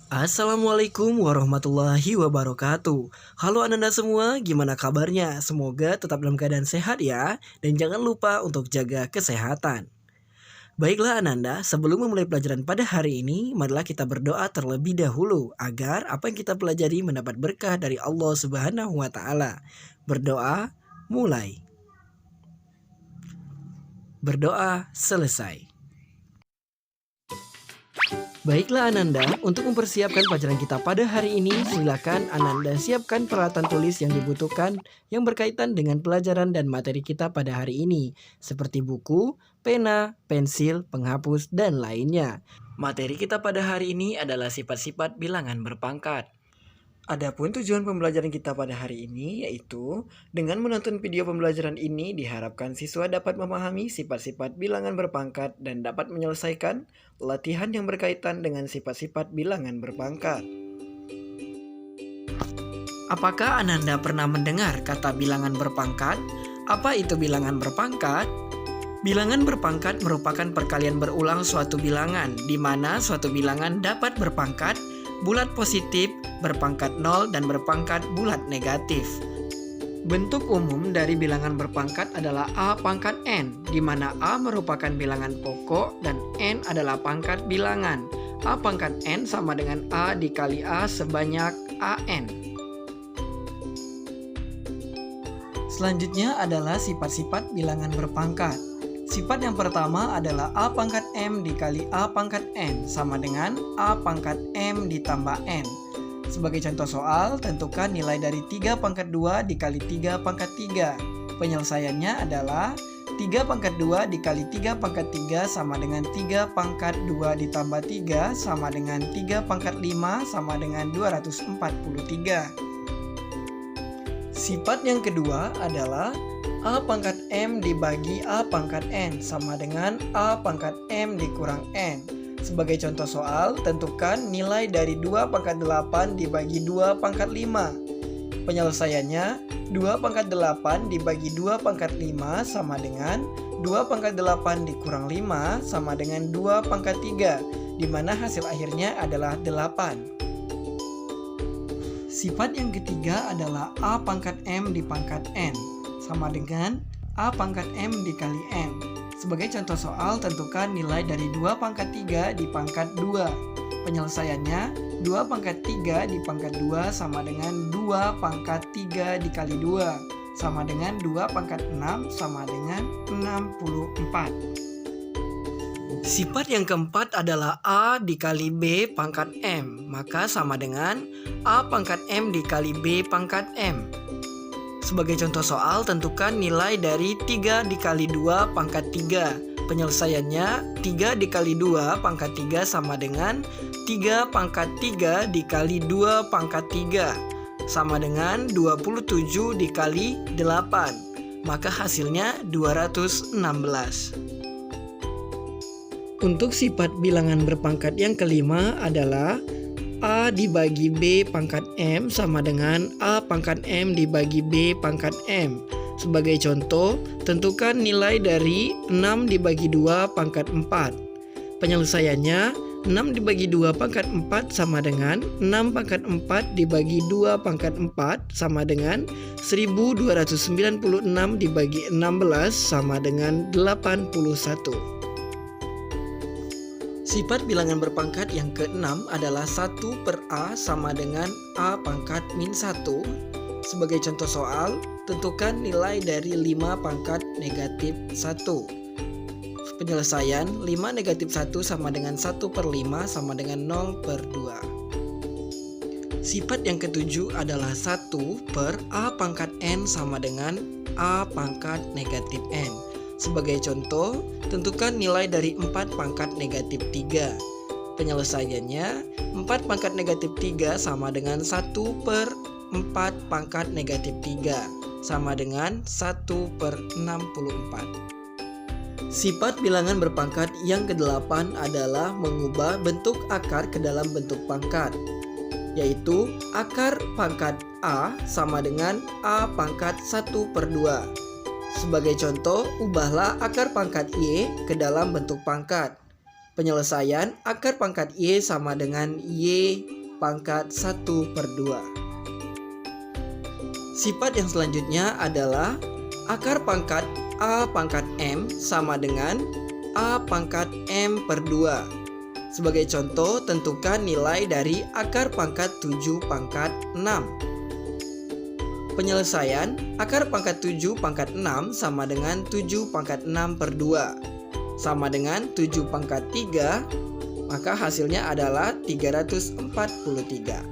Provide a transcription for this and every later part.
Assalamualaikum warahmatullahi wabarakatuh. Halo Ananda semua, gimana kabarnya? Semoga tetap dalam keadaan sehat ya. Dan jangan lupa untuk jaga kesehatan. Baiklah Ananda, sebelum memulai pelajaran pada hari ini, marilah kita berdoa terlebih dahulu agar apa yang kita pelajari mendapat berkah dari Allah Subhanahu wa taala. Berdoa mulai. Berdoa selesai. Baiklah Ananda, untuk mempersiapkan pelajaran kita pada hari ini, silakan Ananda siapkan peralatan tulis yang dibutuhkan yang berkaitan dengan pelajaran dan materi kita pada hari ini, seperti buku, pena, pensil, penghapus, dan lainnya. Materi kita pada hari ini adalah sifat-sifat bilangan berpangkat. Adapun tujuan pembelajaran kita pada hari ini yaitu dengan menonton video pembelajaran ini diharapkan siswa dapat memahami sifat-sifat bilangan berpangkat dan dapat menyelesaikan latihan yang berkaitan dengan sifat-sifat bilangan berpangkat. Apakah Ananda pernah mendengar kata bilangan berpangkat? Apa itu bilangan berpangkat? Bilangan berpangkat merupakan perkalian berulang suatu bilangan, di mana suatu bilangan dapat berpangkat bulat positif, berpangkat 0, dan berpangkat bulat negatif. Bentuk umum dari bilangan berpangkat adalah A pangkat N, di mana A merupakan bilangan pokok dan N adalah pangkat bilangan. A pangkat N sama dengan A dikali A sebanyak AN. Selanjutnya adalah sifat-sifat bilangan berpangkat. Sifat yang pertama adalah A pangkat M dikali A pangkat N sama dengan A pangkat M ditambah N. Sebagai contoh soal, tentukan nilai dari 3 pangkat 2 dikali 3 pangkat 3. Penyelesaiannya adalah 3 pangkat 2 dikali 3 pangkat 3 sama dengan 3 pangkat 2 ditambah 3 sama dengan 3 pangkat 5 sama dengan 243. Sifat yang kedua adalah A pangkat M dibagi A pangkat N sama dengan A pangkat M dikurang N. Sebagai contoh soal, tentukan nilai dari 2 pangkat 8 dibagi 2 pangkat 5. Penyelesaiannya, 2 pangkat 8 dibagi 2 pangkat 5 sama dengan 2 pangkat 8 dikurang 5 sama dengan 2 pangkat 3, di mana hasil akhirnya adalah 8. Sifat yang ketiga adalah A pangkat M di pangkat N sama dengan A pangkat M dikali N. Sebagai contoh soal, tentukan nilai dari 2 pangkat 3 di pangkat 2. Penyelesaiannya, 2 pangkat 3 di pangkat 2 sama dengan 2 pangkat 3 dikali 2. Sama dengan 2 pangkat 6 sama dengan 64. Sifat yang keempat adalah A dikali B pangkat M. Maka sama dengan A pangkat M dikali B pangkat M. Sebagai contoh soal, tentukan nilai dari 3 dikali 2 pangkat 3. Penyelesaiannya, 3 dikali 2 pangkat 3 sama dengan 3 pangkat 3 dikali 2 pangkat 3. Sama dengan 27 dikali 8. Maka hasilnya 216. Untuk sifat bilangan berpangkat yang kelima adalah A dibagi B pangkat M sama dengan A pangkat M dibagi B pangkat M. Sebagai contoh, tentukan nilai dari 6 dibagi 2 pangkat 4. Penyelesaiannya, 6 dibagi 2 pangkat 4 sama dengan 6 pangkat 4 dibagi 2 pangkat 4 sama dengan 1296 dibagi 16 sama dengan 81. Sifat bilangan berpangkat yang keenam adalah 1 per A sama dengan A pangkat min 1. Sebagai contoh soal, tentukan nilai dari 5 pangkat negatif 1. Penyelesaian, 5 negatif 1 sama dengan 1 per 5 sama dengan 0 per 2. Sifat yang ketujuh adalah 1 per A pangkat N sama dengan A pangkat negatif N. Sebagai contoh, tentukan nilai dari 4 pangkat negatif 3. Penyelesaiannya, 4 pangkat negatif 3 sama dengan 1 per 4 pangkat negatif 3, sama dengan 1 per 64. Sifat bilangan berpangkat yang kedelapan adalah mengubah bentuk akar ke dalam bentuk pangkat, yaitu akar pangkat A sama dengan A pangkat 1 per 2. Sebagai contoh, ubahlah akar pangkat Y ke dalam bentuk pangkat. Penyelesaian, akar pangkat Y sama dengan Y pangkat 1/2. Sifat yang selanjutnya adalah akar pangkat A pangkat M sama dengan A pangkat M per 2. Sebagai contoh, tentukan nilai dari akar pangkat 7 pangkat 6. Penyelesaian, akar pangkat 7 pangkat 6 sama dengan 7 pangkat 6 per 2. Sama dengan 7 pangkat 3, maka hasilnya adalah 343.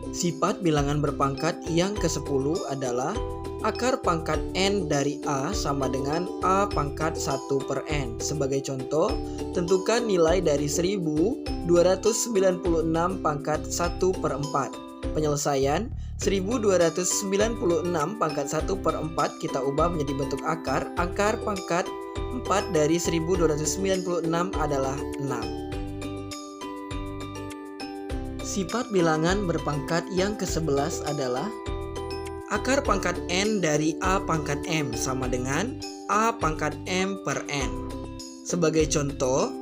Sifat bilangan berpangkat yang ke-10 adalah akar pangkat N dari A sama dengan A pangkat 1 per N. Sebagai contoh, tentukan nilai dari 1296 pangkat 1 per 4. Penyelesaian, 1296 pangkat 1 per 4 kita ubah menjadi bentuk akar. Akar pangkat 4 dari 1296 adalah 6. Sifat bilangan berpangkat yang ke-11 adalah akar pangkat N dari A pangkat M sama dengan A pangkat M per N. Sebagai contoh,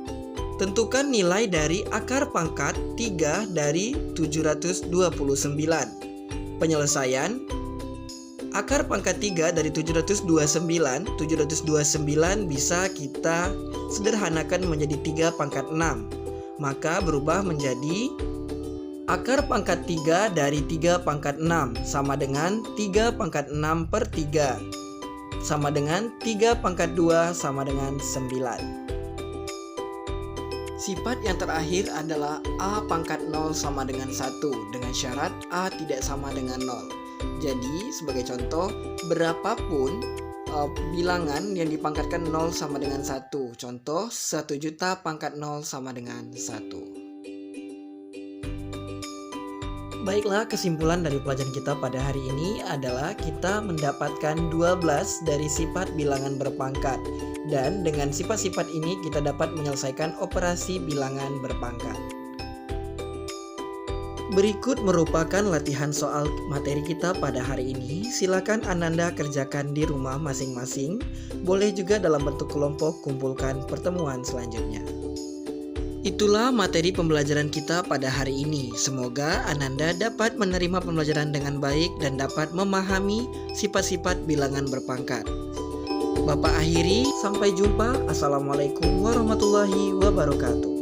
tentukan nilai dari akar pangkat 3 dari 729. Penyelesaian, akar pangkat 3 dari 729 bisa kita sederhanakan menjadi 3 pangkat 6. Maka berubah menjadi akar pangkat 3 dari 3 pangkat 6 sama dengan 3 pangkat 6 per 3 sama dengan 3 pangkat 2 sama dengan 9. Sifat yang terakhir adalah A pangkat 0 sama dengan 1 dengan syarat A tidak sama dengan 0. Jadi sebagai contoh, berapapun bilangan yang dipangkatkan 0 sama dengan 1. Contoh 1 juta pangkat 0 sama dengan 1. Baiklah, kesimpulan dari pelajaran kita pada hari ini adalah kita mendapatkan 12 dari sifat bilangan berpangkat. Dan dengan sifat-sifat ini kita dapat menyelesaikan operasi bilangan berpangkat. Berikut merupakan latihan soal materi kita pada hari ini. Silakan Ananda kerjakan di rumah masing-masing. Boleh juga dalam bentuk kelompok kumpulkan pertemuan selanjutnya. Itulah materi pembelajaran kita pada hari ini. Semoga Ananda dapat menerima pembelajaran dengan baik dan dapat memahami sifat-sifat bilangan berpangkat. Bapak akhiri, sampai jumpa. Assalamualaikum warahmatullahi wabarakatuh.